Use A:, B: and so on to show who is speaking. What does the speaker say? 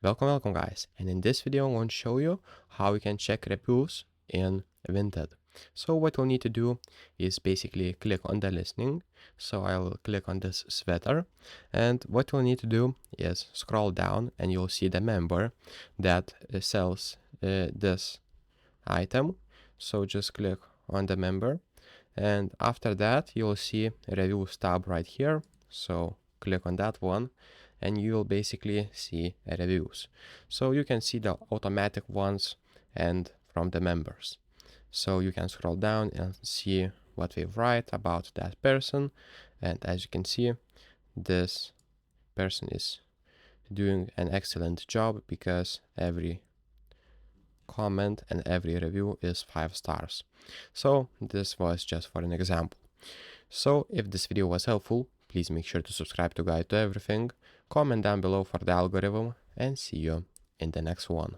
A: Welcome guys, and in this video I'm going to show you how you can check reviews in Vinted. So what you'll need to do is basically click on the listing. So I will click on this sweater, and what you'll need to do is scroll down and you'll see the member that sells this item. So just click on the member, and after that you'll see reviews tab right here. So click on that one and you'll basically see reviews. So you can see the automatic ones and from the members. So you can scroll down and see what we write about that person. And as you can see, this person is doing an excellent job because every comment and every review is 5 stars. So this was just for an example. So if this video was helpful, please make sure to subscribe to Guide to Everything, comment down below for the algorithm, and see you in the next one.